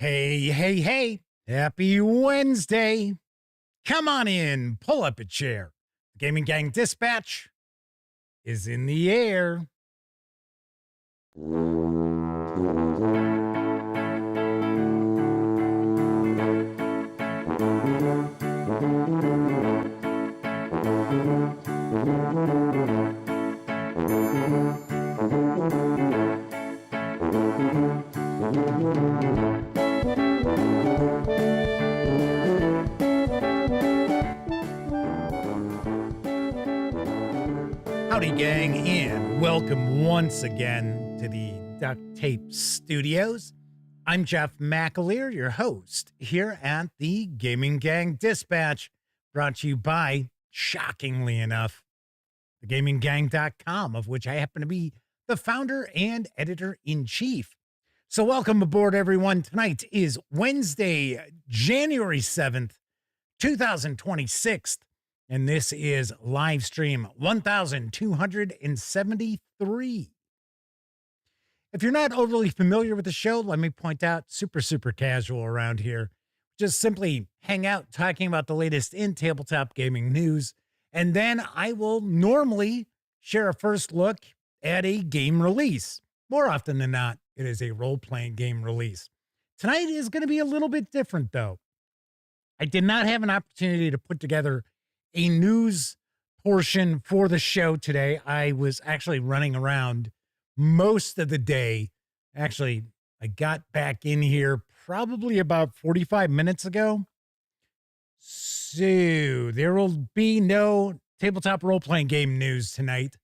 Hey, hey, hey. Happy Wednesday. Come on in. Pull up a chair. The Gaming Gang Dispatch is in the air. Howdy, gang, and welcome once again to the Duct Tape Studios. I'm Jeff McAleer, your host here at the Gaming Gang Dispatch, brought to you by, shockingly enough, thegaminggang.com, of which I happen to be the founder and editor-in-chief. So welcome aboard, everyone. Tonight is Wednesday, January 7th, 2026. And this is live stream 1273. If you're not overly familiar with the show, let me point out, super casual around here. Just simply hang out talking about the latest in tabletop gaming news. And then I will normally share a first look at a game release. More often than not, it is a role-playing game release. Tonight is going to be a little bit different, though. I did not have an opportunity to put together a news portion for the show today. I was actually running around most of the day. Actually, I got back in here probably about 45 minutes ago. So there will be no tabletop role-playing game news tonight.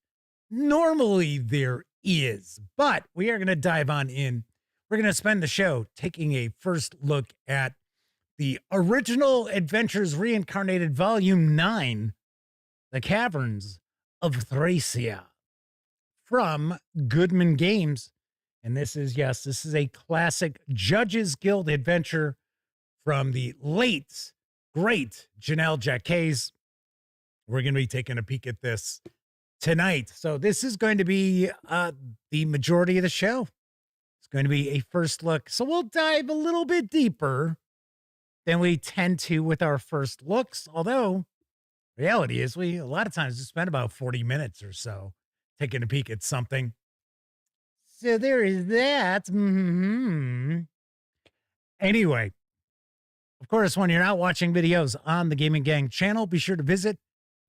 Normally there is, but we are going to dive on in. We're going to spend the show taking a first look at the original Adventures Reincarnated Volume 9, The Caverns of Thracia, from Goodman Games. And this is a classic Judges Guild adventure from the late, great Janelle Jacques. We're going to be taking a peek at this tonight. So this is going to be the majority of the show. It's going to be a first look. So we'll dive a little bit deeper than we tend to with our first looks. Although, reality is a lot of times we spend about 40 minutes or so taking a peek at something. So there is that. Anyway, of course, when you're not watching videos on the Gaming Gang channel, be sure to visit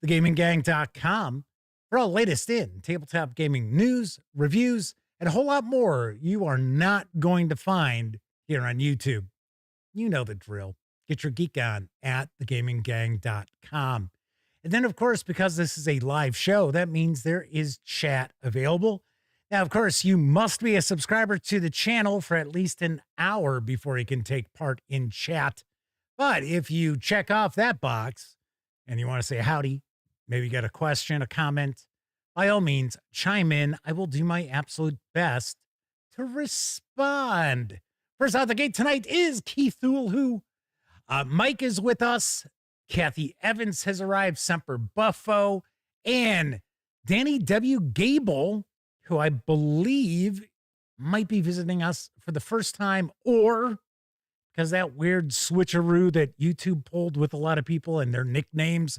thegaminggang.com for all the latest in tabletop gaming news, reviews, and a whole lot more you are not going to find here on YouTube. You know the drill. Get your geek on at thegaminggang.com. And then, of course, because this is a live show, that means there is chat available. Now, of course, you must be a subscriber to the channel for at least an hour before you can take part in chat. But if you check off that box and you want to say howdy, maybe you got a question, a comment, by all means, chime in. I will do my absolute best to respond. First out the gate tonight is Keith Thulhu. Mike is with us. Kathy Evans has arrived. Semper Buffo. And Danny W. Gable, who I believe might be visiting us for the first time, or because that weird switcheroo that YouTube pulled with a lot of people and their nicknames.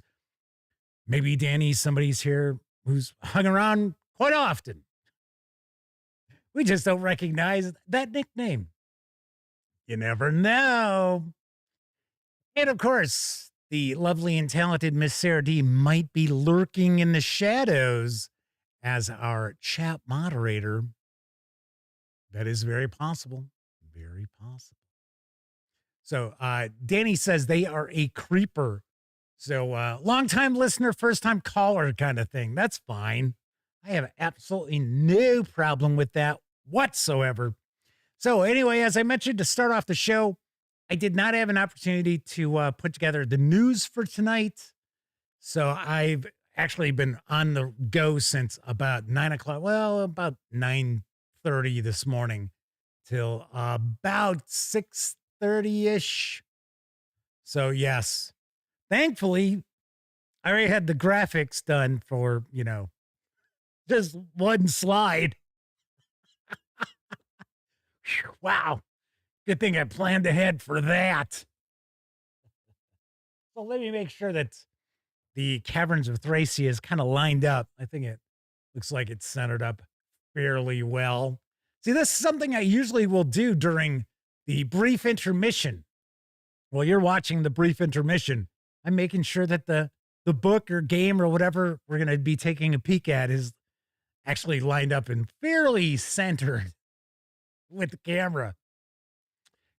Maybe somebody's here who's hung around quite often. We just don't recognize that nickname. You never know. And of course, the lovely and talented Miss Sarah D might be lurking in the shadows as our chat moderator. That is very possible. Very possible. So Danny says they are a creeper. So long-time listener, first-time caller kind of thing. That's fine. I have absolutely no problem with that whatsoever. So anyway, as I mentioned to start off the show, I did not have an opportunity to put together the news for tonight. So I've actually been on the go since about 9 o'clock. Well, about 9:30 this morning till about 6:30-ish. So yes, thankfully, I already had the graphics done for, just one slide. Wow. Good thing I planned ahead for that. So let me make sure that the Caverns of Thracia is kind of lined up. I think it looks like it's centered up fairly well. See, this is something I usually will do during the brief intermission. While you're watching the brief intermission, I'm making sure that the book or game or whatever we're going to be taking a peek at is actually lined up and fairly centered with the camera.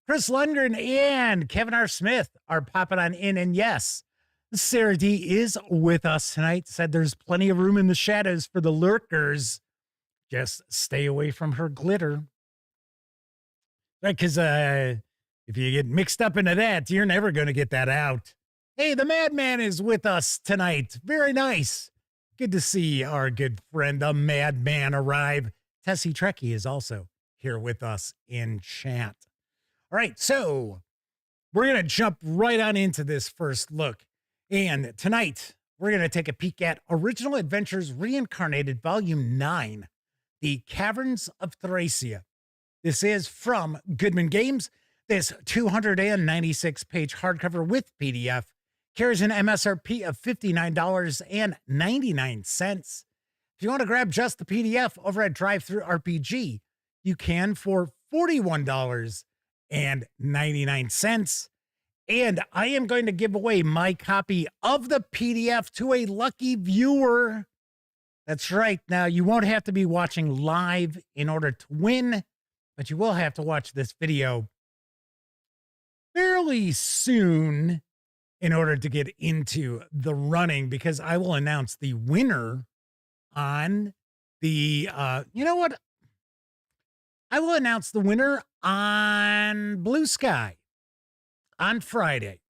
Chris Lundgren and Kevin R. Smith are popping on in. And yes, Sarah D is with us tonight. Said there's plenty of room in the shadows for the lurkers. Just stay away from her glitter. Right, because if you get mixed up into that, you're never going to get that out. Hey, the Madman is with us tonight. Very nice. Good to see our good friend, the Madman, arrive. Tessie Trekkie is also here with us in chat. All right, so we're going to jump right on into this first look. And tonight, we're going to take a peek at Original Adventures Reincarnated Volume 9, The Caverns of Thracia. This is from Goodman Games. This 296-page hardcover with PDF carries an MSRP of $59.99. If you want to grab just the PDF over at DriveThruRPG, you can for $41.99. And I am going to give away my copy of the PDF to a lucky viewer. That's right. Now, you won't have to be watching live in order to win, but you will have to watch this video fairly soon in order to get into the running, because I will announce the winner on the, you know what? I will announce the winner on Blue Sky on Friday.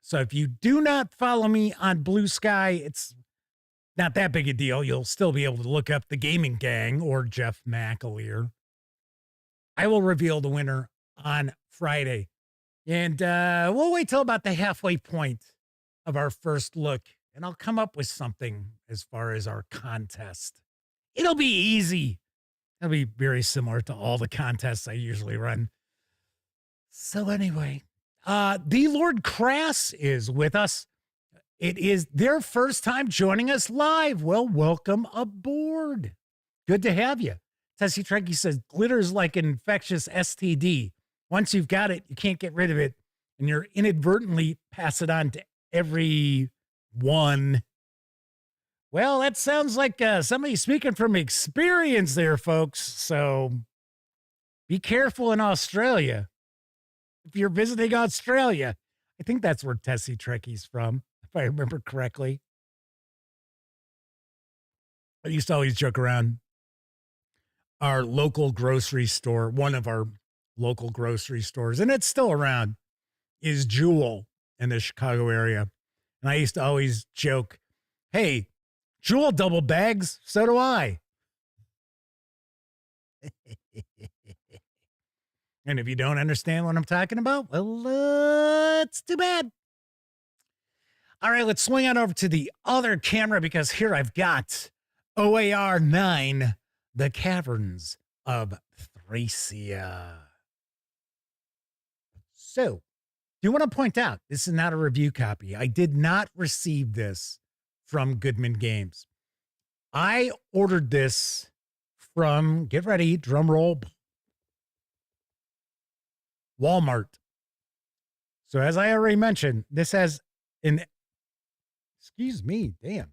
So if you do not follow me on Blue Sky, it's not that big a deal. You'll still be able to look up the Gaming Gang or Jeff McAleer. I will reveal the winner on Friday. And we'll wait till about the halfway point of our first look, and I'll come up with something as far as our contest. It'll be easy. It'll be very similar to all the contests I usually run. So anyway, the Lord Crass is with us. It is their first time joining us live. Well, welcome aboard. Good to have you. Tessie Trekkie says, glitter is like an infectious STD. Once you've got it, you can't get rid of it, and you're inadvertently pass it on to everyone. Well, that sounds like somebody speaking from experience there, folks. So be careful in Australia. If you're visiting Australia, I think that's where Tessie Trekkie's from, if I remember correctly. I used to always joke around. Our local grocery store, one of our local grocery stores, and it's still around, is Jewel in the Chicago area. And I used to always joke, hey, Jewel double bags, so do I. And if you don't understand what I'm talking about, well, it's too bad. All right, let's swing on over to the other camera, because here I've got OAR 9, The Caverns of Thracia. So, do want to point out, this is not a review copy. I did not receive this from Goodman Games. I ordered this from, get ready, drum roll, Walmart. So as I already mentioned, this has an, excuse me, damn.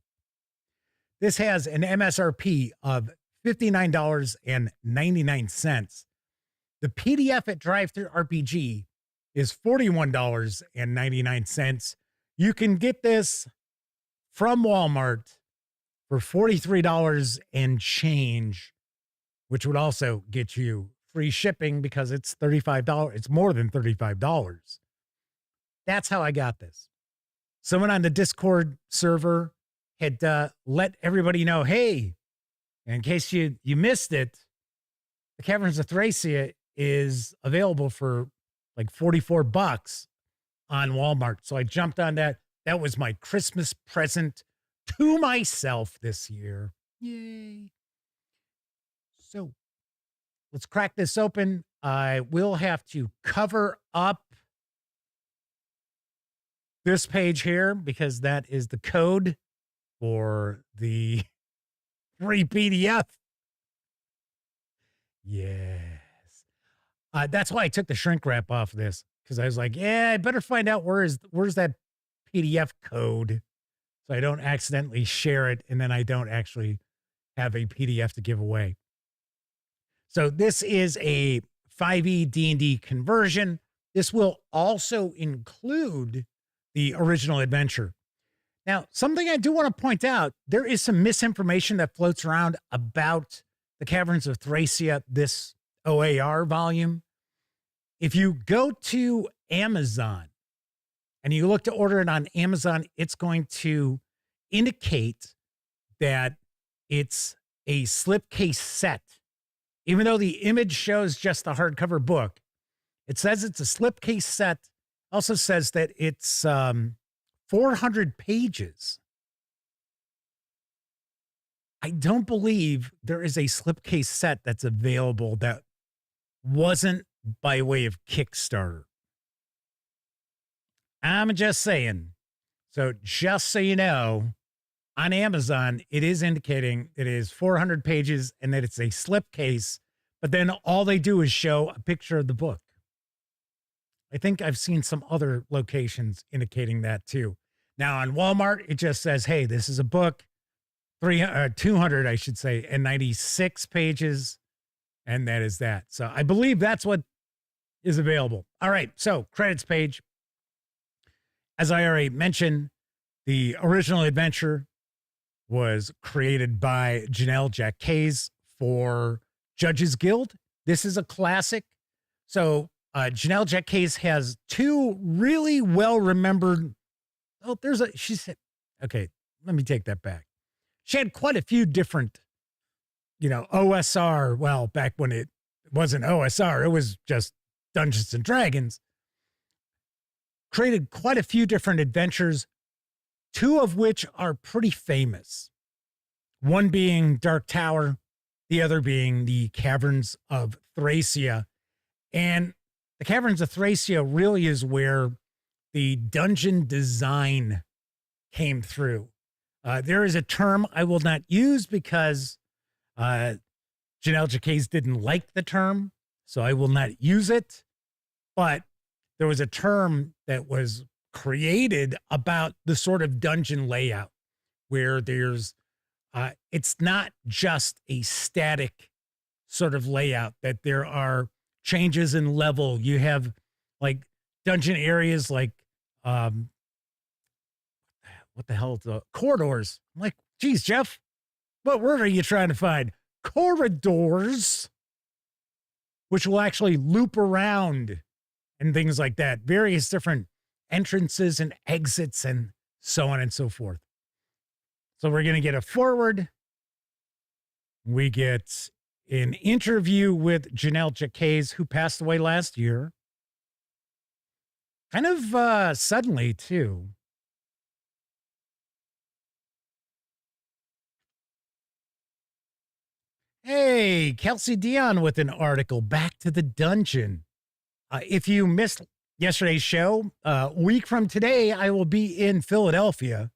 This has an MSRP of $59.99. The PDF at DriveThruRPG is $41.99. You can get this from Walmart for $43 and change, which would also get you free shipping because it's $35. It's more than $35. That's how I got this. Someone on the Discord server had let everybody know, hey, in case you missed it, the Caverns of Thracia is available for like $44 on Walmart. So I jumped on that. That was my Christmas present to myself this year. Yay. So let's crack this open. I will have to cover up this page here because that is the code for the free PDF. Yes. That's why I took the shrink wrap off of this, because I was like, yeah, I better find out where's that PDF code so I don't accidentally share it and then I don't actually have a PDF to give away. So this is a 5e D&D conversion. This will also include the original adventure. Now, something I do want to point out, there is some misinformation that floats around about the Caverns of Thracia, this OAR volume. If you go to Amazon and you look to order it on Amazon, it's going to indicate that it's a slipcase set. Even though the image shows just the hardcover book, it says it's a slipcase set. Also says that it's 400 pages. I don't believe there is a slipcase set that's available that wasn't by way of Kickstarter. I'm just saying. So just so you know, on Amazon, it is indicating it is 400 pages and that it's a slipcase, but then all they do is show a picture of the book. I think I've seen some other locations indicating that too. Now on Walmart, it just says, hey, this is a book, 200, I should say, and 96 pages. And that is that. So I believe that's what is available. All right. So credits page. As I already mentioned, the original adventure was created by Janelle Jacques for Judges Guild. This is a classic. So Janelle Jacques has two really well-remembered. Oh, she said, okay, let me take that back. She had quite a few different, OSR. Well, back when it wasn't OSR, it was just Dungeons and Dragons. Created quite a few different adventures, two of which are pretty famous. One being Dark Tower, the other being the Caverns of Thracia. And the Caverns of Thracia really is where the dungeon design came through. There is a term I will not use because Janelle Jacques didn't like the term, so I will not use it. But there was a term that was created about the sort of dungeon layout where there's, it's not just a static sort of layout, that there are changes in level. You have like dungeon areas like, what the hell, the corridors. I'm like, geez, Jeff, what word are you trying to find? Corridors, which will actually loop around and things like that. Various different entrances and exits and so on and so forth. So we're going to get a forward. We get an interview with Janelle Jacques, who passed away last year. Kind of suddenly, too. Hey, Kelsey Dion with an article, Back to the Dungeon. If you missed yesterday's show, a week from today, I will be in Philadelphia.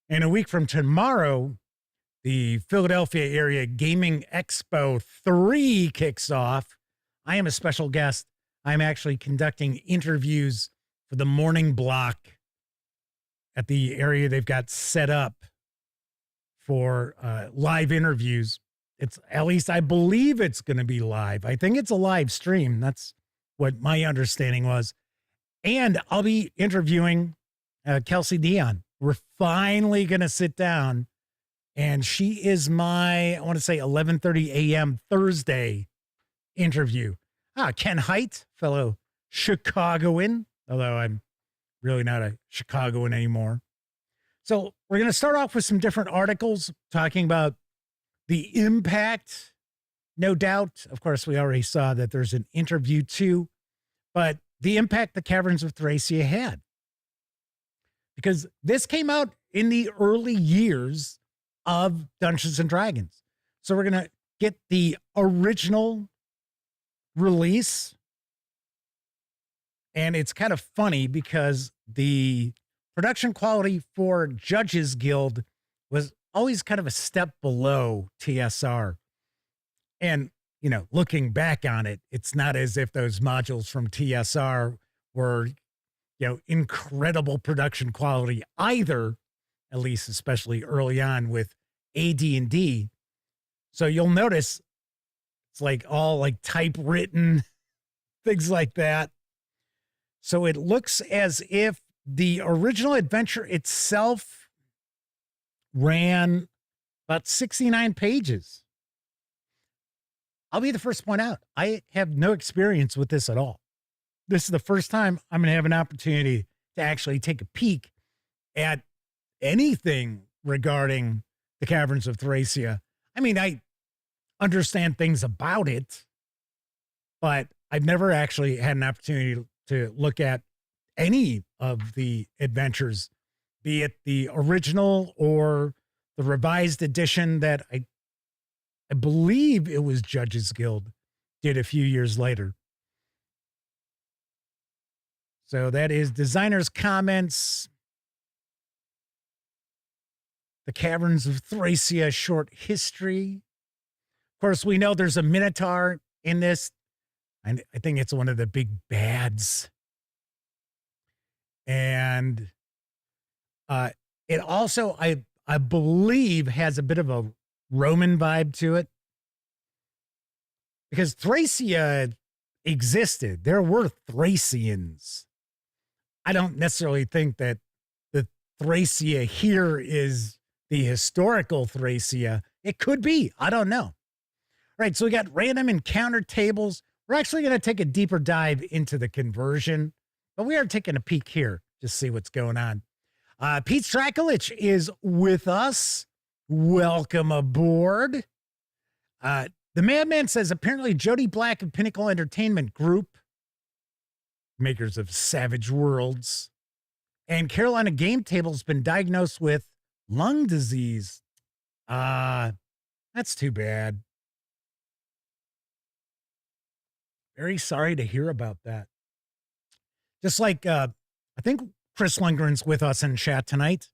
And a week from tomorrow, the Philadelphia Area Gaming Expo 3 kicks off. I am a special guest. I'm actually conducting interviews for the morning block at the area they've got set up for live interviews. It's, at least I believe it's going to be live. I think it's a live stream. That's what my understanding was. And I'll be interviewing Kelsey Dion. We're finally going to sit down, and she is my, I want to say 11:30 a.m. Thursday interview. Ken Haidt, fellow Chicagoan, although I'm really not a Chicagoan anymore. So we're going to start off with some different articles talking about the impact, no doubt. Of course, we already saw that there's an interview too, but the impact the Caverns of Thracia had. Because this came out in the early years of Dungeons and Dragons. So we're going to get the original release. And it's kind of funny because the production quality for Judges Guild was always kind of a step below TSR. And, you know, looking back on it, it's not as if those modules from TSR were, you know, incredible production quality either, at least especially early on with AD&D. So you'll notice it's like all like typewritten, things like that. So it looks as if the original adventure itself ran about 69 pages. I'll be the first to point out, I have no experience with this at all. This is the first time I'm going to have an opportunity to actually take a peek at anything regarding the Caverns of Thracia. I mean, I understand things about it, but I've never actually had an opportunity to look at any of the adventures, be it the original or the revised edition that I believe it was Judges Guild did a few years later. So that is designers' comments. The Caverns of Thracia short history. Of course, we know there's a Minotaur in this. And I think it's one of the big bads. And it also, I believe, has a bit of a Roman vibe to it. Because Thracia existed. There were Thracians. I don't necessarily think that the Thracia here is the historical Thracia. It could be. I don't know. All right, so we got random encounter tables. We're actually going to take a deeper dive into the conversion, but we are taking a peek here to see what's going on. Pete Strakulich is with us. Welcome aboard. The Madman says, apparently Jody Black of Pinnacle Entertainment Group, makers of Savage Worlds, and Carolina Game Table has been diagnosed with lung disease. That's too bad. Very sorry to hear about that. Just like, I think Chris Lundgren's with us in chat tonight.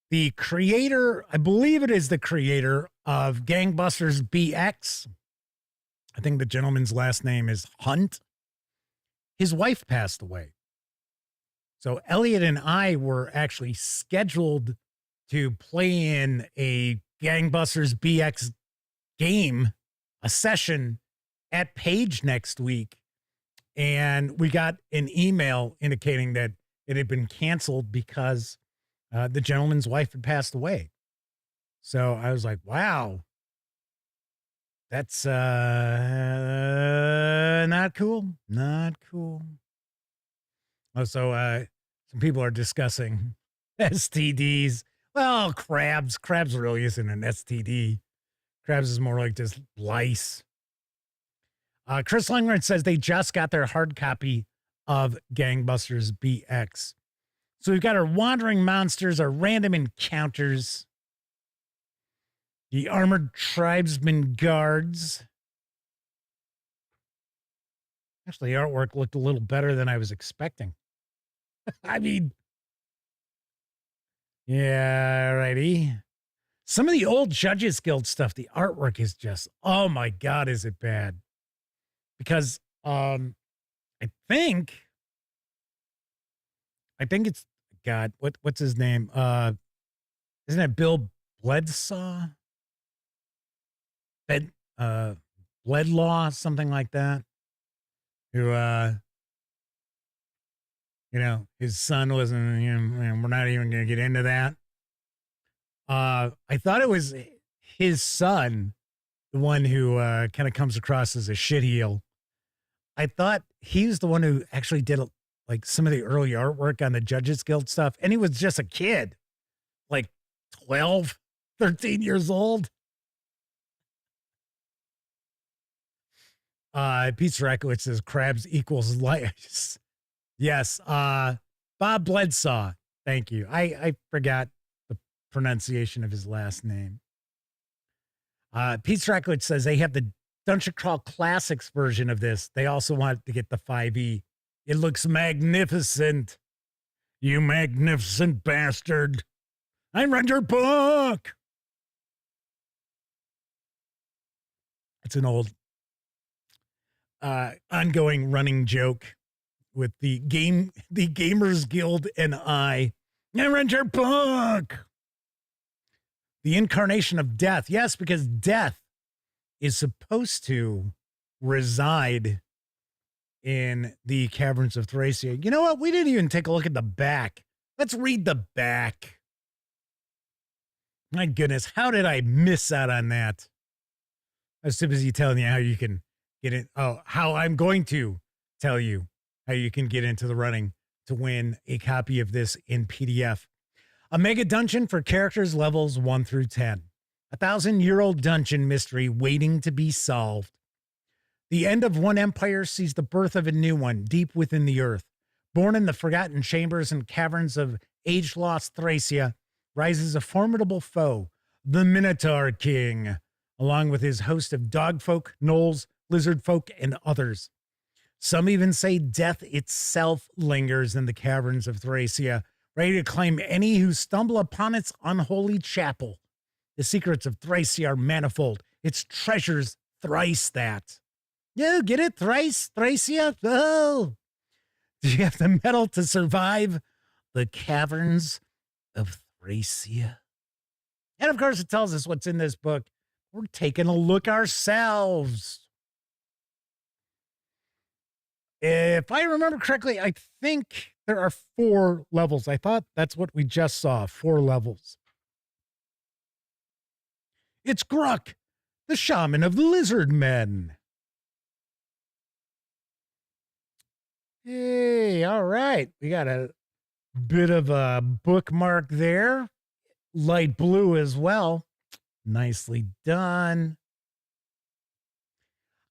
The creator, I believe it is the creator of Gangbusters BX. I think the gentleman's last name is Hunt. His wife passed away. So Elliot and I were actually scheduled to play in a Gangbusters BX game, a session at Page next week. And we got an email indicating that it had been canceled because the gentleman's wife had passed away. So I was like, wow, that's not cool. Not cool. Also, some people are discussing STDs. Well, crabs. Crabs really isn't an STD. Crabs is more like just lice. Chris Lundgren says they just got their hard copy of Gangbusters BX. So we've got our wandering monsters, our random encounters, the armored tribesman guards. Actually, the artwork looked a little better than I was expecting. I mean, yeah, righty. Some of the old Judges Guild stuff, the artwork is just, oh my God, is it bad? Because I think it's, God, what's his name? Isn't it Bill Bledsaw? Bledlaw, something like that. Who his son wasn't, we're not even gonna get into that. I thought it was his son, the one who kind of comes across as a shitheel. I thought he was the one who actually did like some of the early artwork on the Judges Guild stuff. And he was just a kid, like 12, 13 years old. Pete Sarakowicz says crabs equals lice. Yes. Bob Bledsaw. Thank you. I forgot the pronunciation of his last name. Pete Sarakowicz says they have the Dungeon Crawl Classics version of this, they also want to get the 5e. It looks magnificent. You magnificent bastard. I read your book. It's an old ongoing running joke with the Gamers Guild and I read your book. The incarnation of death. Yes, because death is supposed to reside in the Caverns of Thracia. You know what? We didn't even take a look at the back. Let's read the back. My goodness, how did I miss out on that? I was too busy telling you how you can get in. Oh, how I'm going to tell you how you can get into the running to win a copy of this in PDF. A mega dungeon for characters levels 1 through 10. 1,000-year-old dungeon mystery waiting to be solved. The end of one empire sees the birth of a new one deep within the earth. Born in the forgotten chambers and caverns of age-lost Thracia, rises a formidable foe, the Minotaur King, along with his host of dogfolk, gnolls, lizard folk, and others. Some even say death itself lingers in the caverns of Thracia, ready to claim any who stumble upon its unholy chapel. The secrets of Thracia are manifold, its treasures thrice that. You get it? Thrice? Thracia? Oh! Do you have the metal to survive the caverns of Thracia? And of course, it tells us what's in this book. We're taking a look ourselves. If I remember correctly, I think there are 4 levels. I thought that's what we just saw, 4 levels. It's Gruck, the shaman of the lizard men. Hey, all right. We got a bit of a bookmark there. Light blue as well. Nicely done.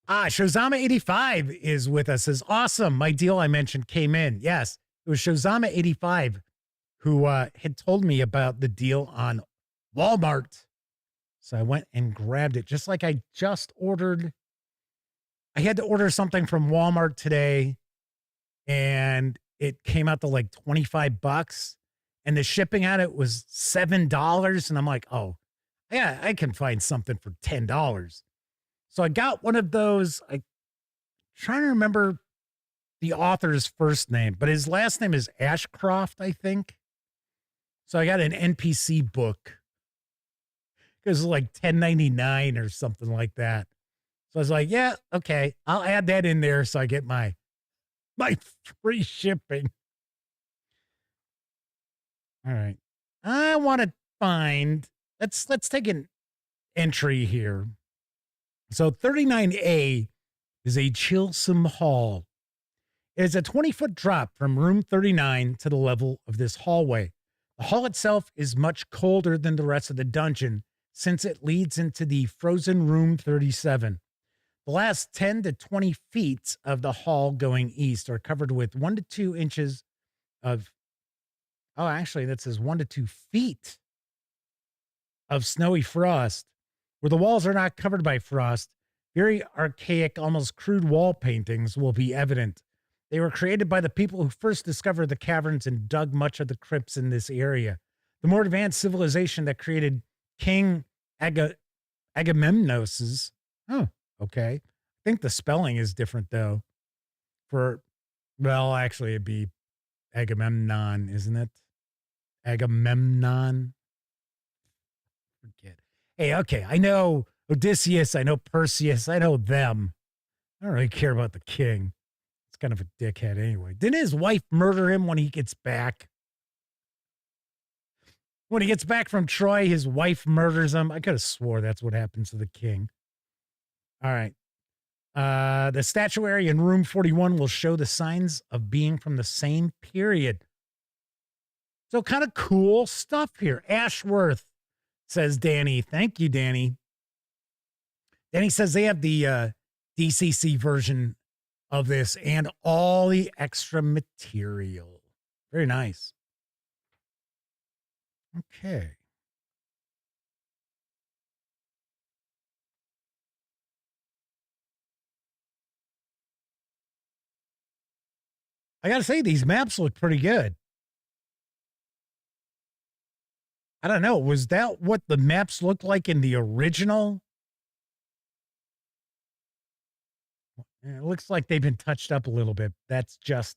Shozama85 is with us. Is awesome. My deal I mentioned came in. Yes, it was Shozama85 who had told me about the deal on Walmart. So I went and grabbed it, just like I just ordered. I had to order something from Walmart today, and it came out to like $25, and the shipping on it was $7. And I'm like, oh, yeah, I can find something for $10. So I got one of those. I'm trying to remember the author's first name, but his last name is Ashcroft, I think. So I got an NPC book. It was like $10.99 or something like that. So I was like, yeah, okay, I'll add that in there so I get my free shipping. All right. I want to find, let's take an entry here. So 39A is a chillsome hall. It is a 20-foot drop from room 39 to the level of this hallway. The hall itself is much colder than the rest of the dungeon since it leads into the frozen room 37. The last 10 to 20 feet of the hall going east are covered with 1 to 2 inches of, oh, actually, that says 1 to 2 feet of snowy frost. Where the walls are not covered by frost, very archaic, almost crude wall paintings will be evident. They were created by the people who first discovered the caverns and dug much of the crypts in this area. The more advanced civilization that created King Agamemnos's. Oh, okay. I think the spelling is different, though. Well, actually, it'd be Agamemnon, isn't it? Agamemnon. Forget. Hey, okay, I know Odysseus, I know Perseus, I know them. I don't really care about the king. It's kind of a dickhead anyway. Didn't his wife murder him when he gets back? When he gets back from Troy, his wife murders him. I could have swore that's what happens to the king. All right. The statuary in room 41 will show the signs of being from the same period. So kind of cool stuff here. Ashworth, says Danny. Thank you, Danny. Danny says they have the DCC version of this and all the extra material. Very nice. Okay. I got to say, these maps look pretty good. I don't know. Was that what the maps looked like in the original? It looks like they've been touched up a little bit. That's just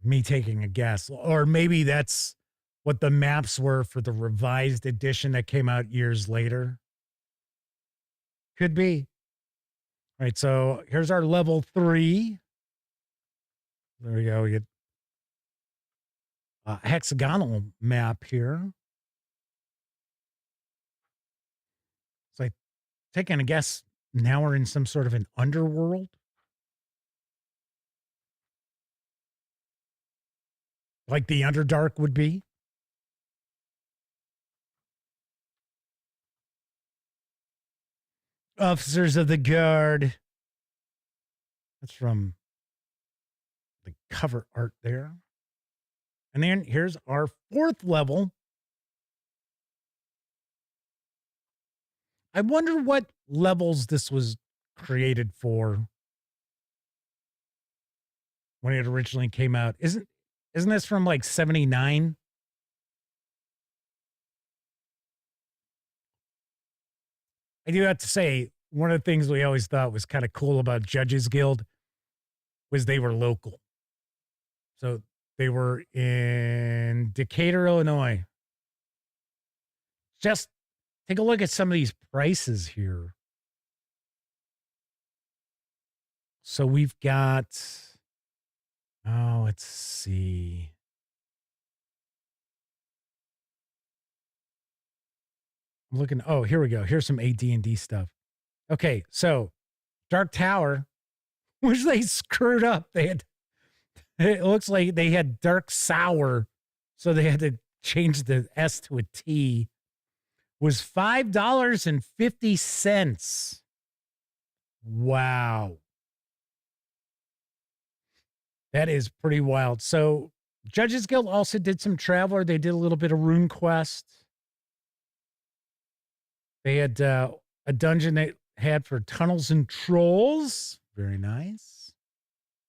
me taking a guess. Or maybe that's what the maps were for the revised edition that came out years later. Could be. All right, so here's our level 3. There we go. We get a hexagonal map here. It's like taking a guess. Now we're in some sort of an underworld. Like the Underdark would be. Officers of the Guard. That's from the cover art there. And then here's our 4th level. I wonder what levels this was created for when it originally came out. Isn't this from like 79? I do have to say, one of the things we always thought was kind of cool about Judges Guild was they were local. So they were in Decatur, Illinois. Just take a look at some of these prices here. So we've got, let's see. I'm looking, here we go. Here's some AD&D stuff. Okay, so Dark Tower, which they screwed up. It looks like they had Dark Sour, so they had to change the S to a T, was $5.50. Wow. That is pretty wild. So Judges Guild also did some Traveler. They did a little bit of Rune Quest. They had a dungeon they had for Tunnels and Trolls. Very nice.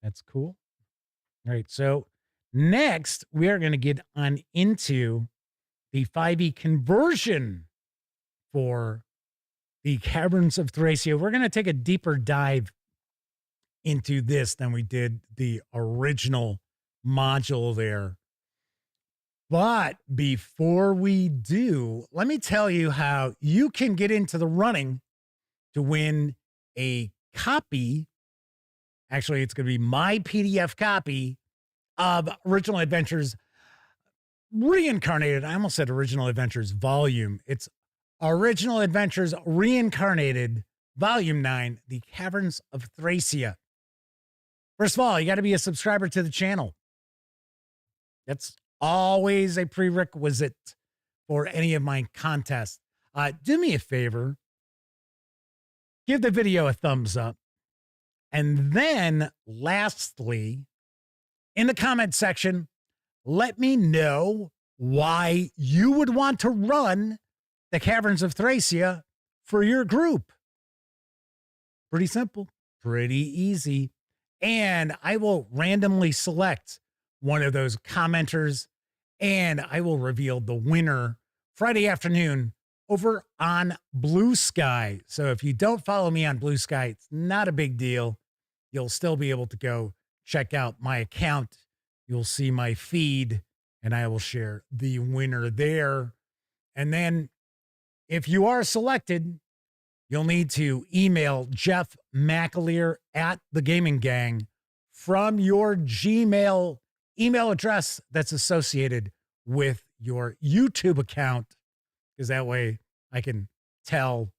That's cool. All right, so next we are going to get on into the 5e conversion for the Caverns of Thracia. We're going to take a deeper dive into this than we did the original module there. But before we do, let me tell you how you can get into the running to win a copy. Actually, it's going to be my PDF copy of Original Adventures Reincarnated. I almost said Original Adventures Volume. It's Original Adventures Reincarnated Volume 9, The Caverns of Thracia. First of all, you got to be a subscriber to the channel. That's always a prerequisite for any of my contests. Do me a favor. Give the video a thumbs up. And then, lastly, in the comment section, let me know why you would want to run the Caverns of Thracia for your group. Pretty simple, pretty easy. And I will randomly select one of those commenters, and I will reveal the winner Friday afternoon over on Blue Sky. So if you don't follow me on Blue Sky, it's not a big deal. You'll still be able to go check out my account. You'll see my feed, and I will share the winner there. And then if you are selected, you'll need to email Jeff McAleer at The Gaming Gang from your Gmail email address that's associated with your YouTube account, because that way I can tell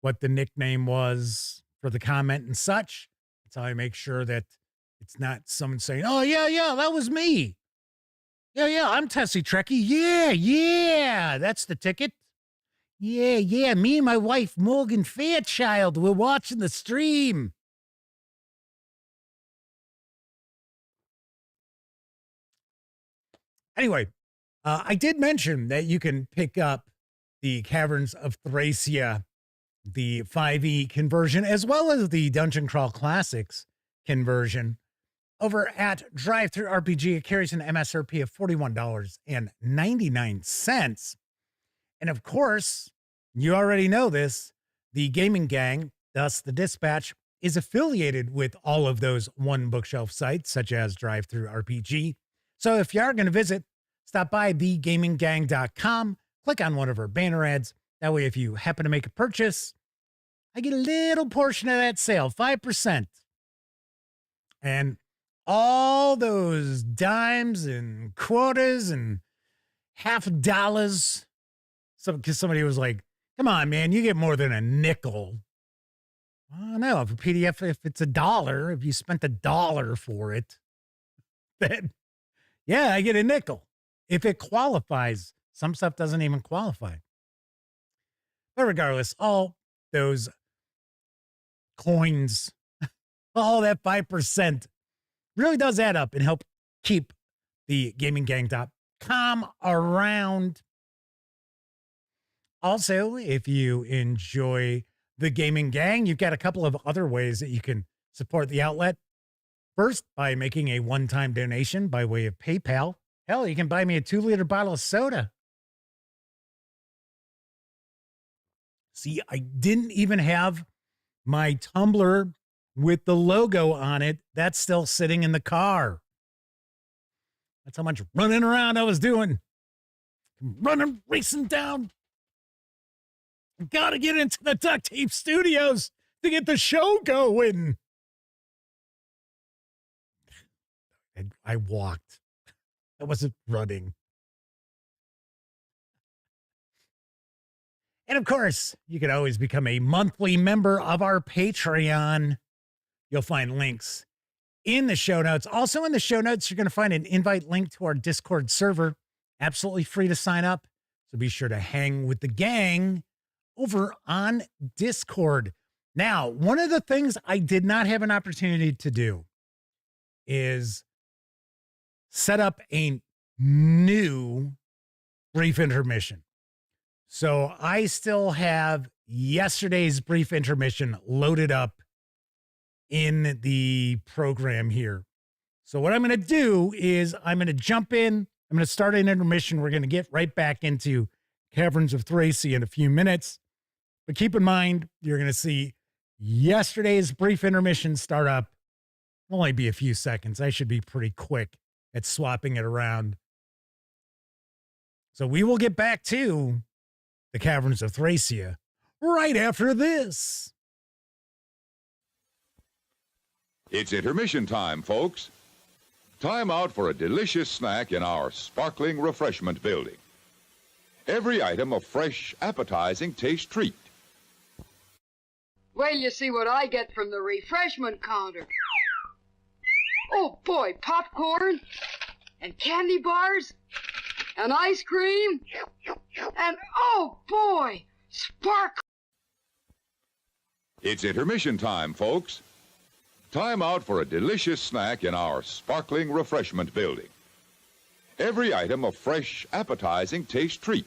what the nickname was for the comment and such. That's how I make sure that it's not someone saying, oh, yeah, that was me. Yeah, I'm Tessie Trekkie. Yeah, that's the ticket. Yeah, me and my wife, Morgan Fairchild, we're watching the stream. Anyway, I did mention that you can pick up the Caverns of Thracia, the 5e conversion, as well as the Dungeon Crawl Classics conversion over at DriveThruRPG. It carries an MSRP of $41.99. And of course, you already know this, the Gaming Gang, thus the Dispatch, is affiliated with all of those One Bookshelf sites, such as DriveThruRPG. So if you are going to visit, stop by thegaminggang.com, click on one of our banner ads. That way, if you happen to make a purchase, I get a little portion of that sale, 5%. And all those dimes and quotas and $50. So, because somebody was like, come on, man, you get more than a nickel. I don't know. If a PDF, if it's $1, if you spent $1 for it, then yeah, I get a nickel. If it qualifies, some stuff doesn't even qualify. But regardless, all those coins, all that 5% really does add up and help keep the gaminggang.com around. Also, if you enjoy the Gaming Gang, you've got a couple of other ways that you can support the outlet. First, by making a one-time donation by way of PayPal. Hell, you can buy me a 2-liter bottle of soda. See, I didn't even have my tumbler with the logo on it. That's still sitting in the car. That's how much running around I was doing. Running, racing down. Gotta get into the Duct Tape Studios to get the show going. And I walked. I wasn't running. And of course, you can always become a monthly member of our Patreon. You'll find links in the show notes. Also in the show notes, you're going to find an invite link to our Discord server. Absolutely free to sign up. So be sure to hang with the gang over on Discord. Now, one of the things I did not have an opportunity to do is set up a new brief intermission. So I still have yesterday's brief intermission loaded up in the program here. So what I'm going to do is I'm going to jump in. I'm going to start an intermission. We're going to get right back into Caverns of Thracia in a few minutes. But keep in mind, you're going to see yesterday's brief intermission start up. It'll only be a few seconds. I should be pretty quick at swapping it around. So we will get back to the Caverns of Thracia right after this. It's intermission time, folks. Time out for a delicious snack in our sparkling refreshment building. Every item a fresh, appetizing taste treat. Well, you see what I get from the refreshment counter. Oh, boy, popcorn and candy bars and ice cream and, oh, boy, sparkling. It's intermission time, folks. Time out for a delicious snack in our sparkling refreshment building. Every item a fresh, appetizing taste treat.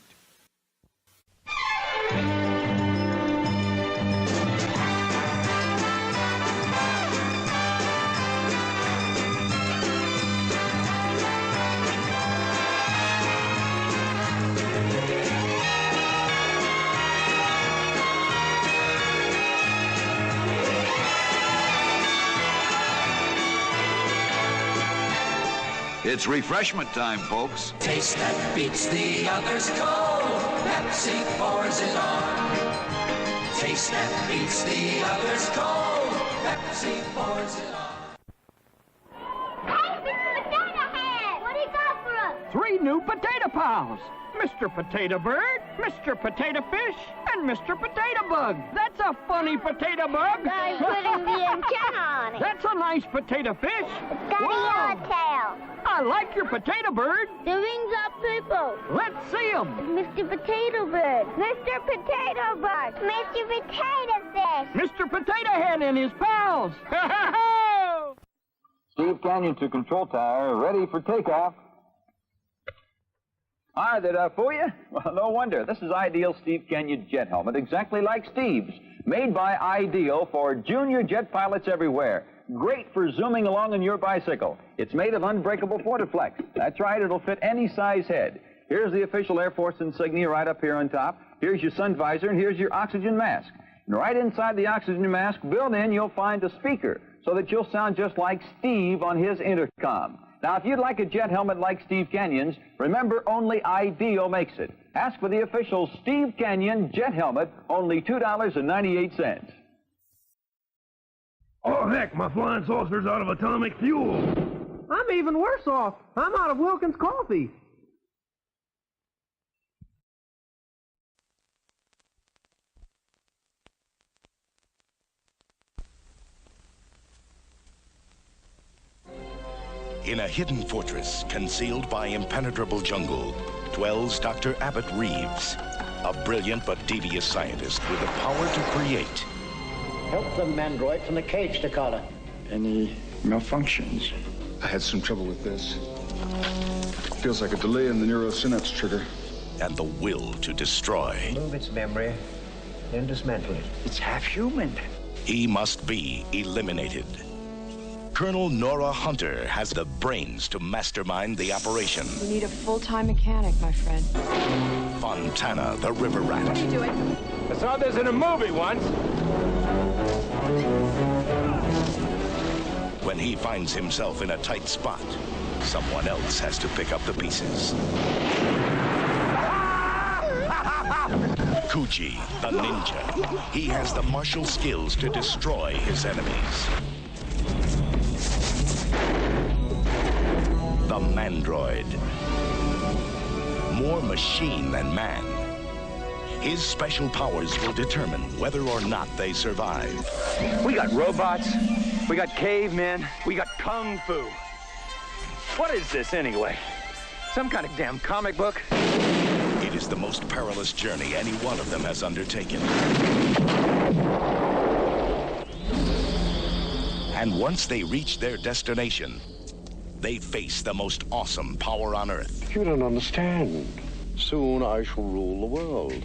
It's refreshment time, folks. Taste that beats the others cold. Pepsi pours it on. Taste that beats the others cold. Pepsi pours it on. Hey, Mr. Potato Head! What do you got for us? 3 new potato pals. Mr. Potato Bird, Mr. Potato Fish, and Mr. Potato Bug. That's a funny potato bug. I'm putting the antenna on it. That's a nice potato fish. It's got a yellow tail. I like your potato bird. The wings are purple. Let's see them. Mr. Potato Bird. Mr. Potato Bug. Mr. Potato Fish. Mr. Potato Head and his pals. Steve Canyon to Control Tower, ready for takeoff. Hi, did I fool you? Well, no wonder. This is Ideal Steve Canyon jet helmet, exactly like Steve's. Made by Ideal for junior jet pilots everywhere. Great for zooming along on your bicycle. It's made of unbreakable Fortiflex. That's right, it'll fit any size head. Here's the official Air Force insignia right up here on top. Here's your sun visor, and here's your oxygen mask. And right inside the oxygen mask, built in, you'll find a speaker so that you'll sound just like Steve on his intercom. Now, if you'd like a jet helmet like Steve Canyon's, remember only Ideal makes it. Ask for the official Steve Canyon jet helmet, only $2.98. Oh, heck, my flying saucer's out of atomic fuel. I'm even worse off. I'm out of Wilkins coffee. In a hidden fortress concealed by impenetrable jungle dwells Dr. Abbott Reeves, a brilliant but devious scientist with the power to create. Help the mandroid from the cage, Takala. Any malfunctions? I had some trouble with this. Feels like a delay in the neurosynapse trigger. And the will to destroy. Move its memory, then dismantle it. It's half human. He must be eliminated. Colonel Nora Hunter has the brains to mastermind the operation. We need a full-time mechanic, my friend. Fontana, the river rat. What are you doing? I saw this in a movie once. When he finds himself in a tight spot, someone else has to pick up the pieces. Kuji, the ninja. He has the martial skills to destroy his enemies. The Mandroid. More machine than man. His special powers will determine whether or not they survive. We got robots, we got cavemen, we got kung fu. What is this anyway? Some kind of damn comic book? It is the most perilous journey any one of them has undertaken. And once they reach their destination, they face the most awesome power on Earth. You don't understand. Soon I shall rule the world.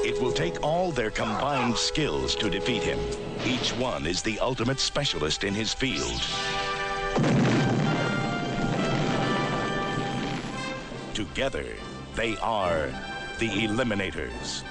It will take all their combined skills to defeat him. Each one is the ultimate specialist in his field. Together, they are the Eliminators.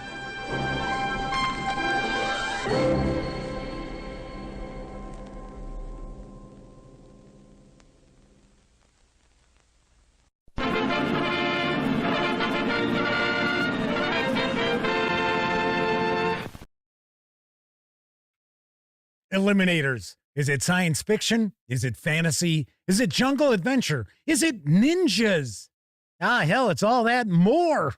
Eliminators. Is it science fiction? Is it fantasy? Is it jungle adventure? Is it ninjas? Ah, hell, it's all that and more.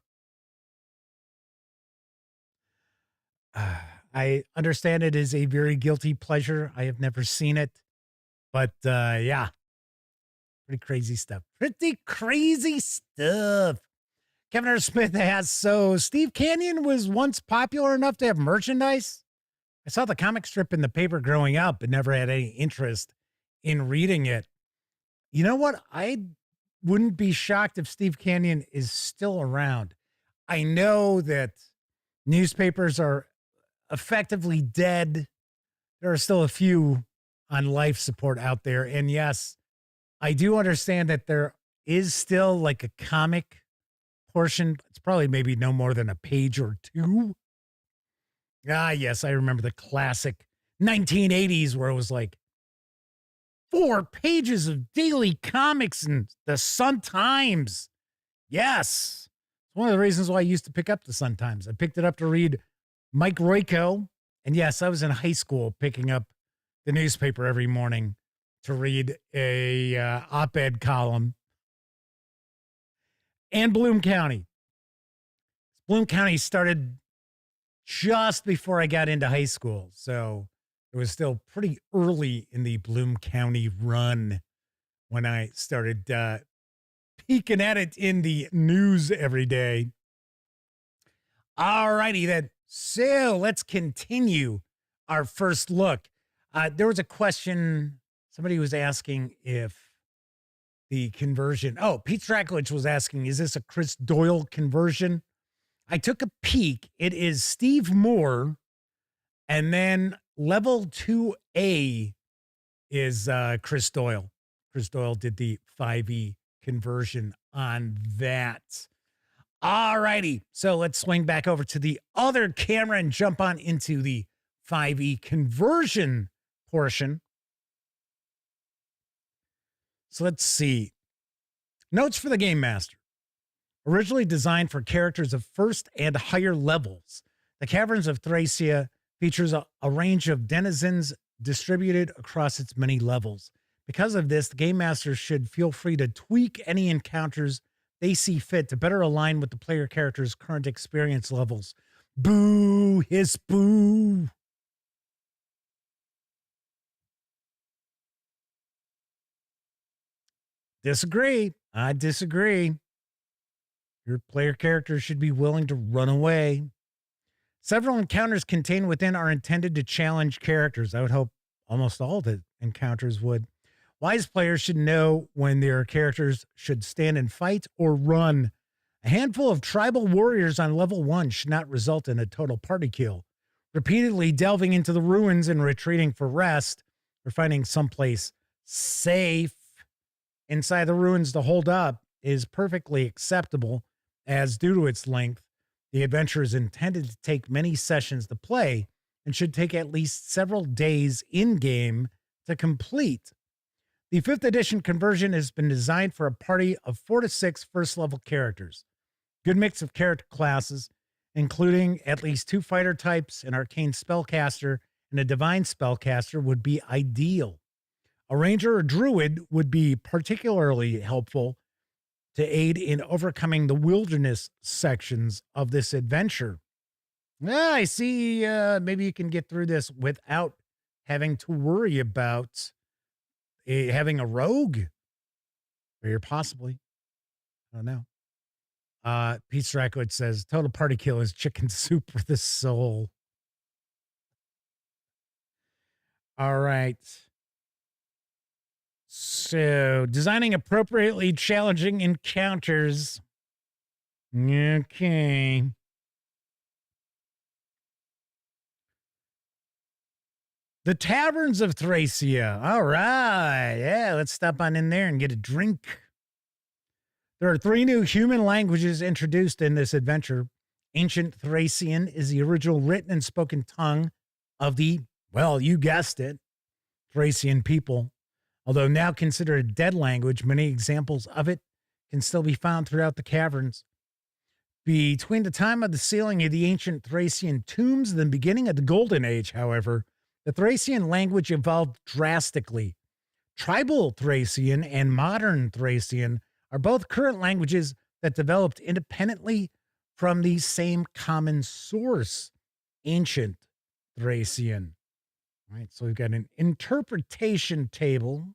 I understand it is a very guilty pleasure. I have never seen it. But, yeah. Pretty crazy stuff. Pretty crazy stuff. Kevin R. Smith has, so Steve Canyon was once popular enough to have merchandise? I saw the comic strip in the paper growing up, but never had any interest in reading it. You know what? I wouldn't be shocked if Steve Canyon is still around. I know that newspapers are effectively dead. There are still a few on life support out there. And yes, I do understand that there is still like a comic portion. It's probably maybe no more than a page or two. Ah, yes, I remember the classic 1980s where it was like 4 pages of daily comics in the Sun-Times. Yes. It's one of the reasons why I used to pick up the Sun-Times. I picked it up to read Mike Royko. And yes, I was in high school picking up the newspaper every morning to read a op-ed column. And Bloom County. Bloom County started just before I got into high school. So it was still pretty early in the Bloom County run when I started peeking at it in the news every day. All righty then. So let's continue our first look. There was a question. Somebody was asking if the conversion. Oh, Pete Strakowicz was asking, is this a Chris Doyle conversion? I took a peek. It is Steve Moore, and then level 2A is Chris Doyle. Chris Doyle did the 5e conversion on that. All righty. So let's swing back over to the other camera and jump on into the 5e conversion portion. So let's see. Notes for the Game Master. Originally designed for characters of first and higher levels, the Caverns of Thracia features a range of denizens distributed across its many levels. Because of this, the Game Master should feel free to tweak any encounters they see fit to better align with the player character's current experience levels. Boo! Hiss boo! Disagree. I disagree. Your player character should be willing to run away. Several encounters contained within are intended to challenge characters. I would hope almost all the encounters would. Wise players should know when their characters should stand and fight or run. A handful of tribal warriors on level 1 should not result in a total party kill. Repeatedly delving into the ruins and retreating for rest or finding someplace safe inside the ruins to hold up is perfectly acceptable, as due to its length, the adventure is intended to take many sessions to play and should take at least several days in-game to complete. The 5th edition conversion has been designed for a party of 4 to 6 first-level characters. Good mix of character classes, including at least 2 fighter types, an arcane spellcaster, and a divine spellcaster would be ideal. A ranger or druid would be particularly helpful to aid in overcoming the wilderness sections of this adventure. I see. Maybe you can get through this without having to worry about having a rogue. Or possibly. I don't know. Pete Strakowicz says, total party kill is chicken soup for the soul. All right. So, designing appropriately challenging encounters. Okay. The Caverns of Thracia. All right. Yeah, let's stop on in there and get a drink. There are 3 new human languages introduced in this adventure. Ancient Thracian is the original written and spoken tongue of the, well, you guessed it, Thracian people. Although now considered a dead language, many examples of it can still be found throughout the caverns. Between the time of the sealing of the ancient Thracian tombs and the beginning of the Golden Age, however, the Thracian language evolved drastically. Tribal Thracian and modern Thracian are both current languages that developed independently from the same common source, ancient Thracian. All right, so we've got an interpretation table.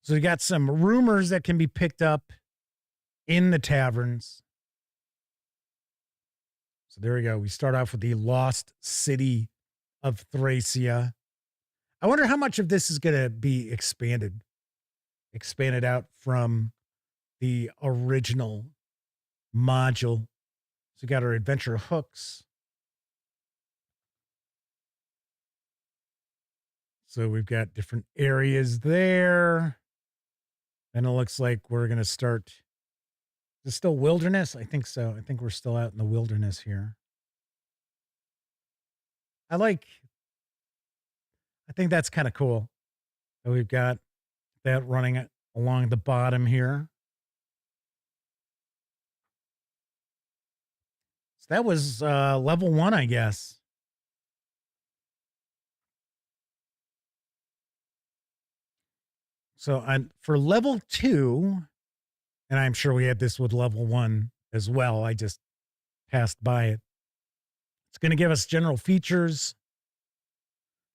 So we got some rumors that can be picked up in the taverns. So there we go. We start off with the lost city of Thracia. I wonder how much of this is going to be expanded out from the original module. So we got our adventure hooks. So we've got different areas there. And it looks like we're going to start. Is it still wilderness? I think so. I think we're still out in the wilderness here. I think that's kind of cool. So we've got that running along the bottom here. So that was level 1, I guess. So for level 2, and I'm sure we had this with level 1 as well. I just passed by it. It's going to give us general features.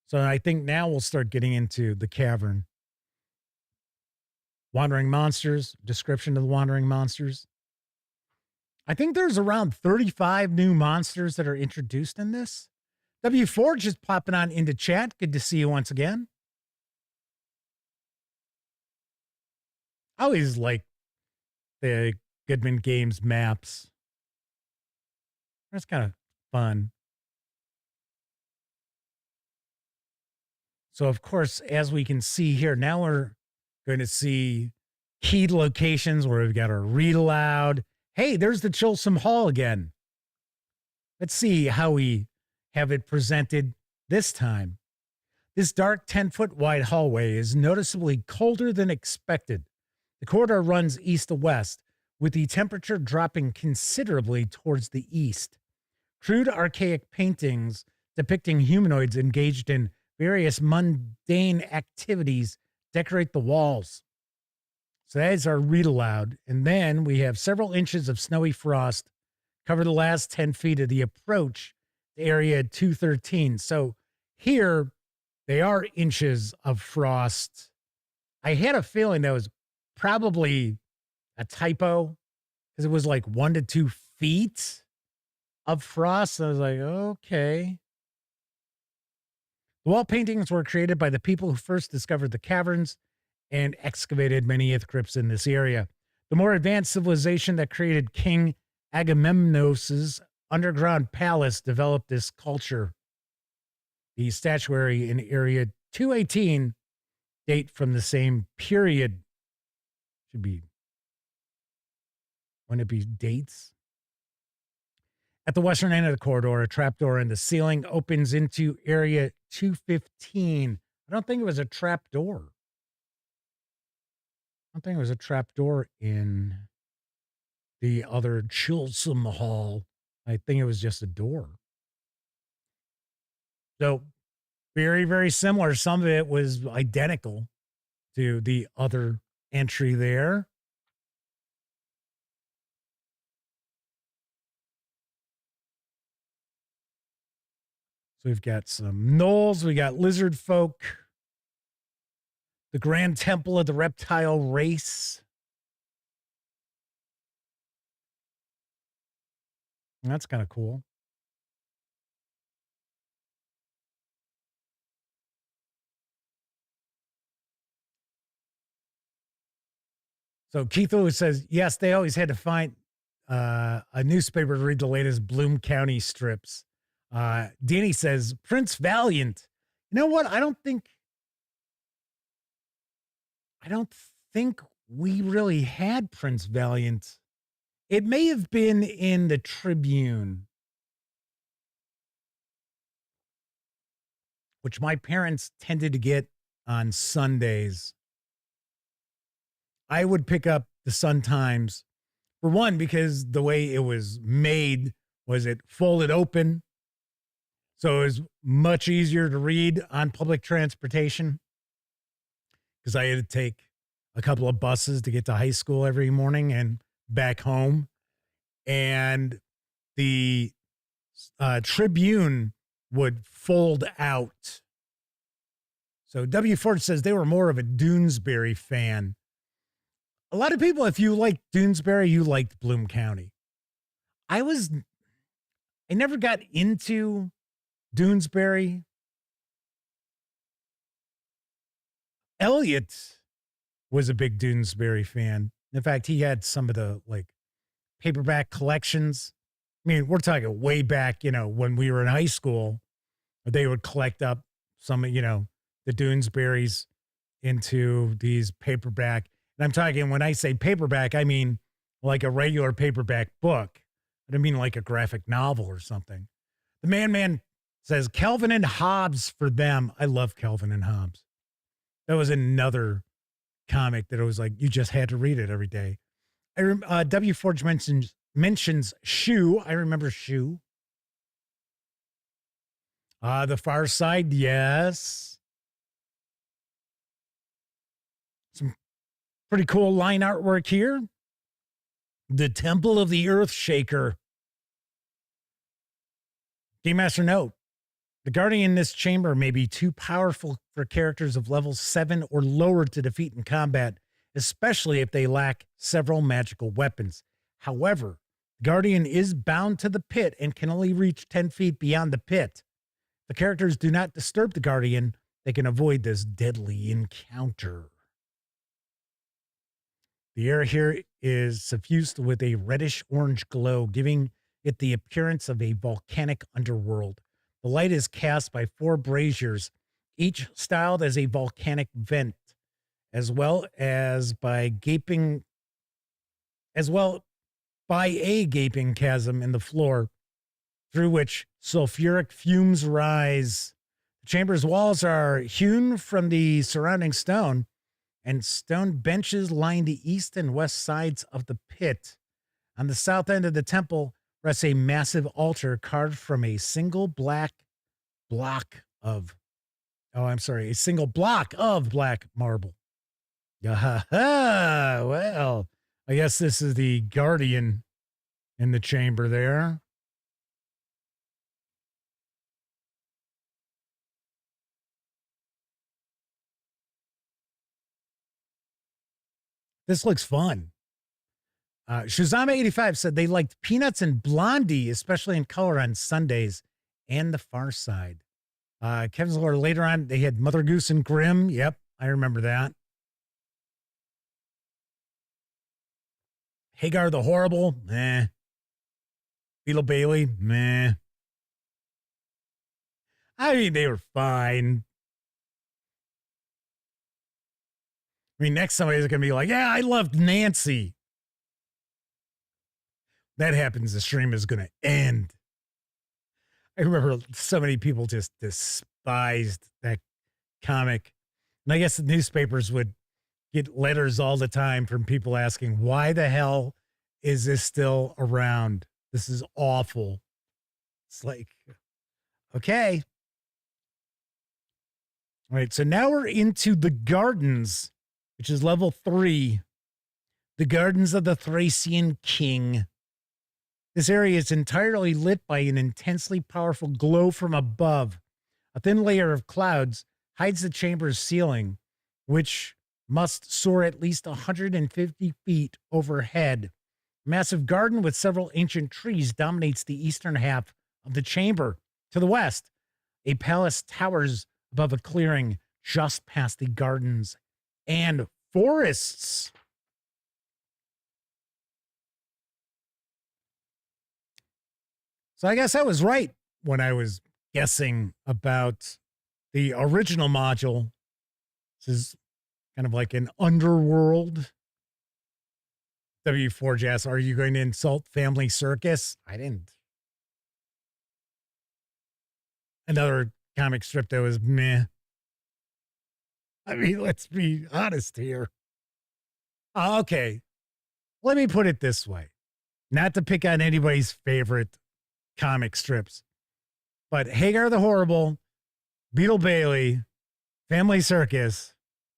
So I think now we'll start getting into the cavern. Wandering monsters, description of the wandering monsters. I think there's around 35 new monsters that are introduced in this. W4 just popping on into chat. Good to see you once again. I always like the Goodman Games maps. That's kind of fun. So, of course, as we can see here, now we're going to see keyed locations where we've got our read aloud. Hey, there's the Chilsum Hall again. Let's see how we have it presented this time. This dark 10-foot wide hallway is noticeably colder than expected. The corridor runs east to west, with the temperature dropping considerably towards the east. Crude archaic paintings depicting humanoids engaged in various mundane activities decorate the walls. So that is our read aloud. And then we have several inches of snowy frost cover the last 10 feet of the approach to area 213. So here they are inches of frost. I had a feeling that was probably a typo because it was like 1 to 2 feet of frost. I was like, okay. The wall paintings were created by the people who first discovered the caverns and excavated many earth crypts in this area. The more advanced civilization that created King Agamemnos's underground palace developed this culture. The statuary in area 218 date from the same period. Should be, wouldn't it be dates? At the western end of the corridor, a trapdoor in the ceiling opens into area 215. I don't think it was a trapdoor. I don't think it was a trapdoor in the other Chilsum Hall. I think it was just a door. So very, very similar. Some of it was identical to the other entry there. So we've got some gnolls. We got lizard folk. The Grand Temple of the Reptile Race. That's kind of cool. So Keith Lewis says, yes, they always had to find a newspaper to read the latest Bloom County strips. Danny says, Prince Valiant. You know what? I don't think we really had Prince Valiant. It may have been in the Tribune, which my parents tended to get on Sundays. I would pick up the Sun-Times, for one, because the way it was made was it folded open. So it was much easier to read on public transportation because I had to take a couple of buses to get to high school every morning and back home. And the Tribune would fold out. So W. Ford says they were more of a Doonesbury fan. A lot of people, if you liked Doonesbury, you liked Bloom County. I never got into Doonesbury. Elliot was a big Doonesbury fan. In fact, he had some of the paperback collections. I mean, we're talking way back, when we were in high school, they would collect up some, the Doonesburys into these paperback. And I'm talking, when I say paperback, I mean like a regular paperback book. I don't mean like a graphic novel or something. The Man says Calvin and Hobbes for them. I love Calvin and Hobbes. That was another comic that it was like, you just had to read it every day. W. Forge mentions Shoe. I remember Shoe. The Far Side, yes. Some pretty cool line artwork here. The Temple of the Earth Shaker. Game Master note. The Guardian in this chamber may be too powerful for characters of level 7 or lower to defeat in combat, especially if they lack several magical weapons. However, the Guardian is bound to the pit and can only reach 10 feet beyond the pit. If the characters do not disturb the Guardian, they can avoid this deadly encounter. The air here is suffused with a reddish-orange glow, giving it the appearance of a volcanic underworld. The light is cast by 4 braziers, each styled as a volcanic vent, as well by a gaping chasm in the floor through which sulfuric fumes rise. The chamber's walls are hewn from the surrounding stone, and stone benches line the east and west sides of the pit. On the south end of the temple rests a massive altar carved from a single block of black marble. Well, I guess this is the guardian in the chamber there. This looks fun. Shazama85 said they liked Peanuts and Blondie, especially in color on Sundays, and The Far Side. Kevin's Lore, later on, they had Mother Goose and Grimm. Yep, I remember that. Hagar the Horrible, meh. Beetle Bailey, meh. I mean, they were fine. I mean, next somebody's going to be like, yeah, I loved Nancy. That happens, the stream is going to end. I remember so many people just despised that comic. And I guess the newspapers would get letters all the time from people asking, why the hell is this still around? This is awful. It's like, okay. All right, so now we're into the Gardens, which is level 3. The Gardens of the Thracian King. This area is entirely lit by an intensely powerful glow from above. A thin layer of clouds hides the chamber's ceiling, which must soar at least 150 feet overhead. A massive garden with several ancient trees dominates the eastern half of the chamber. To the west, a palace towers above a clearing just past the gardens and forests. So I guess I was right when I was guessing about the original module. This is kind of like an underworld. W4 asks, are you going to insult Family Circus? I didn't. Another comic strip that was meh. I mean, let's be honest here. Okay. Let me put it this way. Not to pick on anybody's favorite comic strips, but Hagar the Horrible, Beetle Bailey, Family Circus,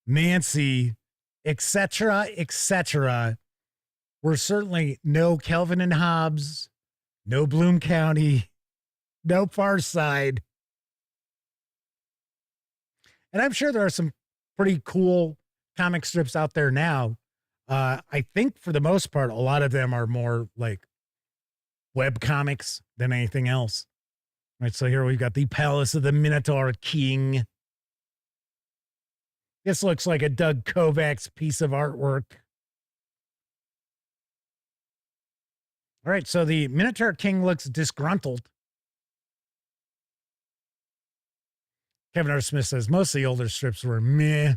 Nancy, etc., were certainly no Calvin and Hobbes, no Bloom County, no Far Side. And I'm sure there are some pretty cool comic strips out there now. I think for the most part, a lot of them are more like web comics than anything else. All right, so here we've got the Palace of the Minotaur King. This looks like a Doug Kovacs piece of artwork. All right, so the Minotaur King looks disgruntled. Kevin R. Smith says most of the older strips were meh,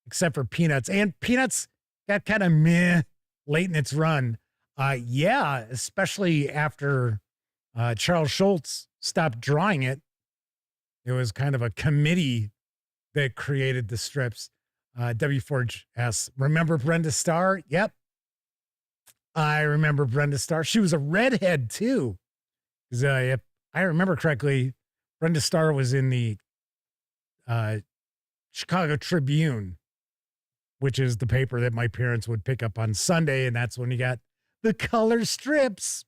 except for Peanuts. And Peanuts got kind of meh late in its run. Yeah, especially after Charles Schultz stopped drawing it. It was kind of a committee that created the strips. W4 asks, remember Brenda Starr? Yep. I remember Brenda Starr. She was a redhead, too. If I remember correctly, Brenda Starr was in the Chicago Tribune, which is the paper that my parents would pick up on Sunday, and that's when you got the color strips.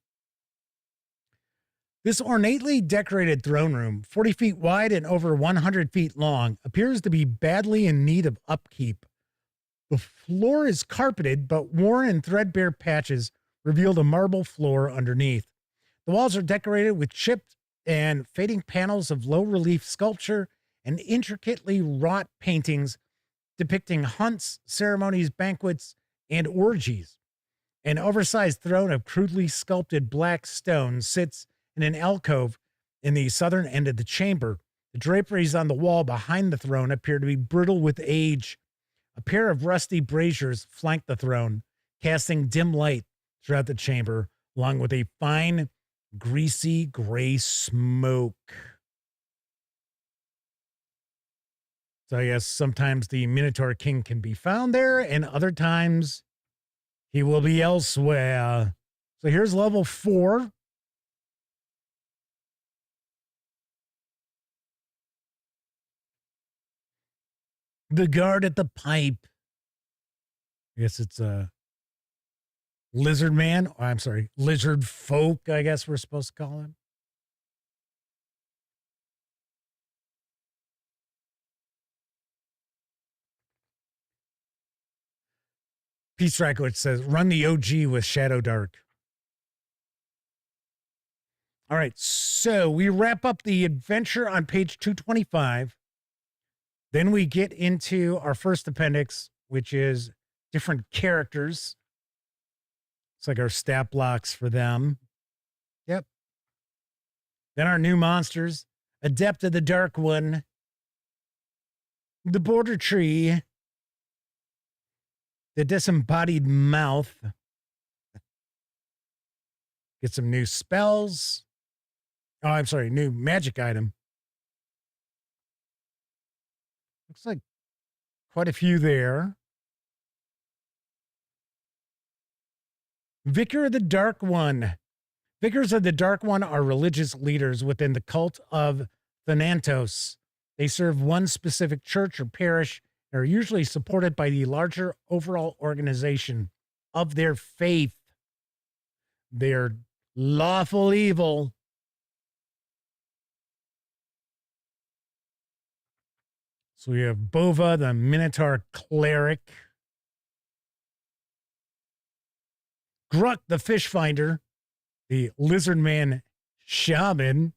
This ornately decorated throne room, 40 feet wide and over 100 feet long, appears to be badly in need of upkeep. The floor is carpeted, but worn and threadbare patches reveal the marble floor underneath. The walls are decorated with chipped and fading panels of low-relief sculpture and intricately wrought paintings depicting hunts, ceremonies, banquets, and orgies. An oversized throne of crudely sculpted black stone sits in an alcove in the southern end of the chamber. The draperies on the wall behind the throne appear to be brittle with age. A pair of rusty braziers flank the throne, casting dim light throughout the chamber, along with a fine, greasy gray smoke. So yes, sometimes the Minotaur King can be found there, and other times he will be elsewhere. So here's level 4. The guard at the pipe. I guess it's a lizard man. Oh, I'm sorry, lizard folk, I guess we're supposed to call him. Peace Rackowitz says, run the OG with Shadow Dark. All right, so we wrap up the adventure on page 225. Then we get into our first appendix, which is different characters. It's like our stat blocks for them. Yep. Then our new monsters. Adept of the Dark One. The Border Tree. The Disembodied Mouth. Get some new spells. Oh, I'm sorry, new magic item. Looks like quite a few there. Vicar of the Dark One. Vicars of the Dark One are religious leaders within the cult of Thanatos. They serve one specific church or parish and are usually supported by the larger overall organization of their faith. They're lawful evil. So we have Bova, the Minotaur Cleric. Gruck, the Fish Finder. The Lizard Man Shaman.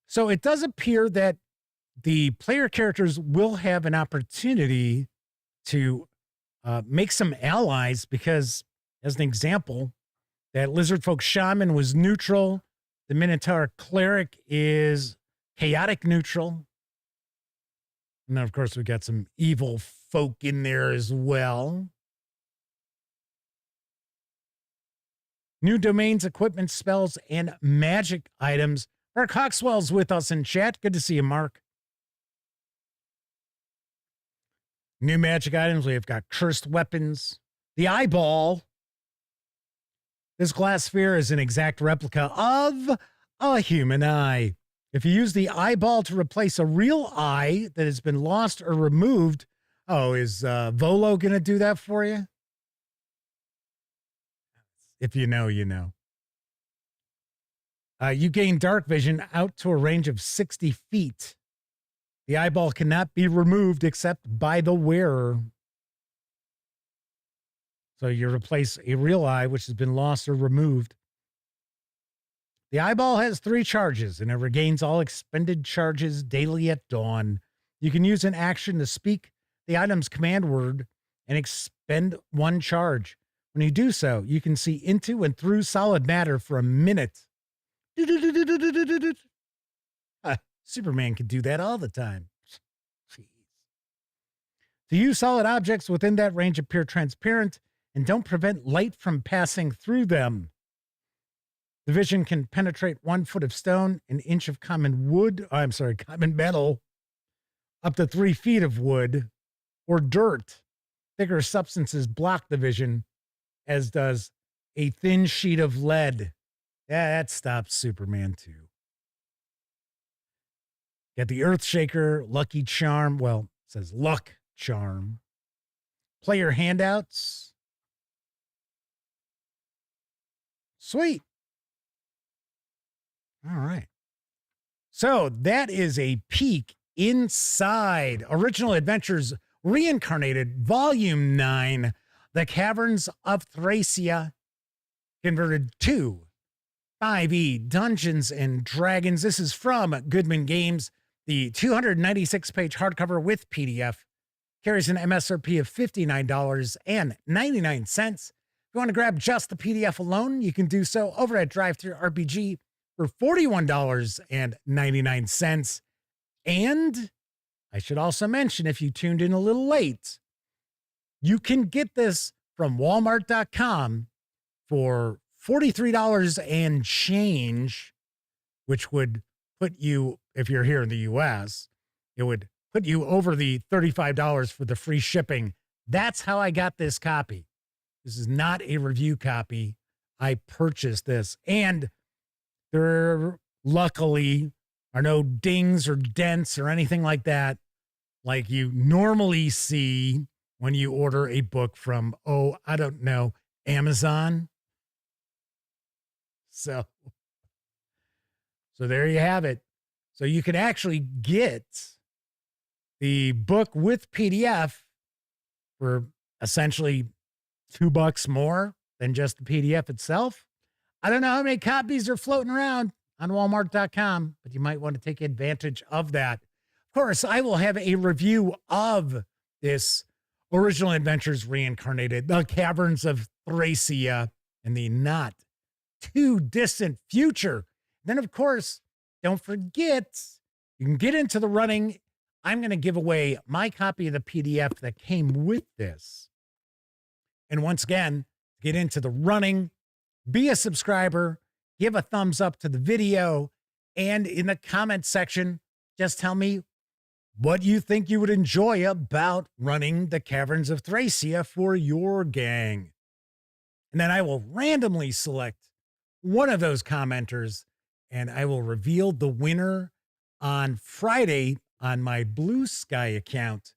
So it does appear that the player characters will have an opportunity to make some allies because, as an example, that Lizard Folk Shaman was neutral. The Minotaur Cleric is chaotic neutral. And then, of course, we got some evil folk in there as well. New domains, equipment, spells, and magic items. Mark Coxwell's with us in chat. Good to see you, Mark. New magic items. We've got cursed weapons. The eyeball. This glass sphere is an exact replica of a human eye. If you use the eyeball to replace a real eye that has been lost or removed, oh, is Volo going to do that for you? If you know, you know. You gain dark vision out to a range of 60 feet. The eyeball cannot be removed except by the wearer. So you replace a real eye, which has been lost or removed. The eyeball has 3 charges, and it regains all expended charges daily at dawn. You can use an action to speak the item's command word and expend 1 charge. When you do so, you can see into and through solid matter for a minute. Superman could do that all the time. Jeez. To you, solid objects within that range appear transparent and don't prevent light from passing through them. The vision can penetrate 1 foot of stone, an inch of common metal, up to 3 feet of wood, or dirt. Thicker substances block the vision, as does a thin sheet of lead. Yeah, that stops Superman too. Got the Earthshaker, Lucky Charm. Well, it says Luck Charm. Player handouts. Sweet. All right. So that is a peek inside Original Adventures Reincarnated, Volume 9, The Caverns of Thracia, converted to 5e Dungeons and Dragons. This is from Goodman Games, the 296-page hardcover with PDF. carries an MSRP of $59.99. If you want to grab just the PDF alone, you can do so over at DriveThruRPG for $41.99. And I should also mention, if you tuned in a little late, you can get this from Walmart.com for $43 and change, which would put you, if you're here in the US, it would put you over the $35 for the free shipping. That's how I got this copy. This is not a review copy. I purchased this, and there luckily are no dings or dents or anything like that like you normally see when you order a book from, I don't know, Amazon. So there you have it. So you can actually get the book with PDF for essentially $2 more than just the PDF itself. I don't know how many copies are floating around on Walmart.com, but you might want to take advantage of that. Of course, I will have a review of this original Adventures Reincarnated, the Caverns of Thracia, in the not too distant future. Then, of course, don't forget, you can get into the running. I'm going to give away my copy of the PDF that came with this. And once again, get into the running, be a subscriber, give a thumbs up to the video, and in the comment section, just tell me what you think you would enjoy about running the Caverns of Thracia for your gang. And then I will randomly select one of those commenters, and I will reveal the winner on Friday on my Blue Sky account.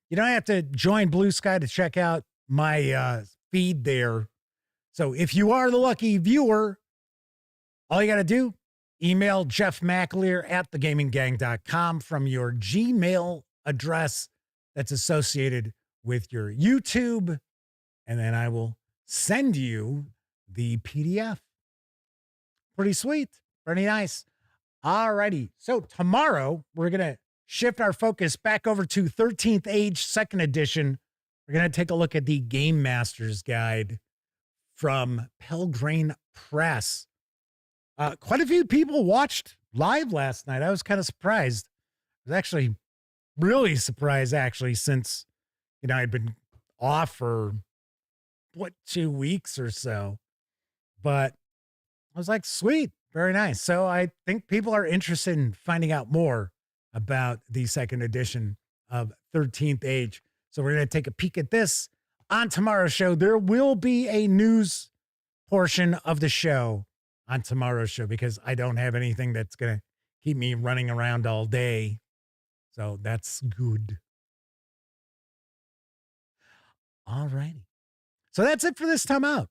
You don't have to join Blue Sky to check out my feed there. So if you are the lucky viewer, all you got to do, email Jeff McAleer at thegaminggang.com from your Gmail address that's associated with your YouTube, and then I will send you the PDF. Pretty sweet. Pretty nice. All righty. So tomorrow, we're going to shift our focus back over to 13th Age 2nd Edition. We're going to take a look at the Game Master's Guide from Pelgrane Press. Quite a few people watched live last night. I was kind of surprised. I was actually really surprised, since, I'd been off for, 2 weeks or so. But I was like, sweet, very nice. So I think people are interested in finding out more about the 2nd edition of 13th Age. So we're going to take a peek at this on tomorrow's show. There will be a news portion of the show on tomorrow's show because I don't have anything that's going to keep me running around all day. So that's good. All righty. So that's it for this time out.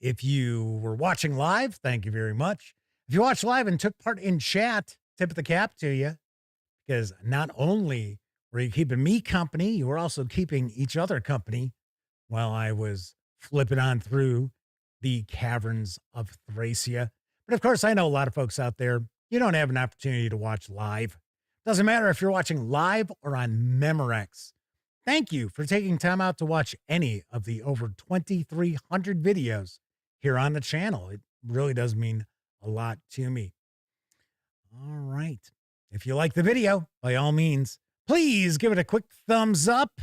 If you were watching live, thank you very much. If you watched live and took part in chat, tip of the cap to you, because not only were you keeping me company, you were also keeping each other company while I was flipping on through the Caverns of Thracia. But of course, I know a lot of folks out there, you don't have an opportunity to watch live. Doesn't matter if you're watching live or on Memorex. Thank you for taking time out to watch any of the over 2,300 videos here on the channel. It really does mean a lot to me. All right. If you like the video, by all means, please give it a quick thumbs up.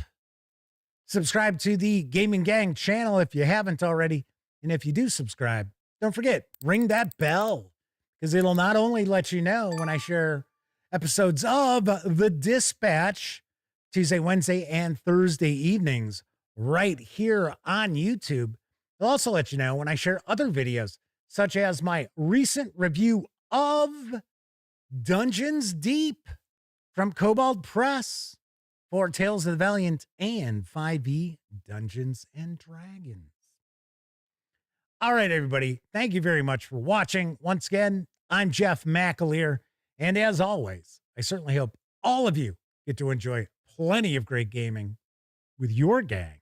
Subscribe to the Gaming Gang channel if you haven't already. And if you do subscribe, don't forget, ring that bell, because it'll not only let you know when I share episodes of The Dispatch Tuesday, Wednesday, and Thursday evenings right here on YouTube. It'll also let you know when I share other videos, such as my recent review of Dungeons Deep from Cobalt Press for Tales of the Valiant and 5e Dungeons and Dragons. All right, everybody. Thank you very much for watching. Once again, I'm Jeff McAleer. And as always, I certainly hope all of you get to enjoy plenty of great gaming with your gang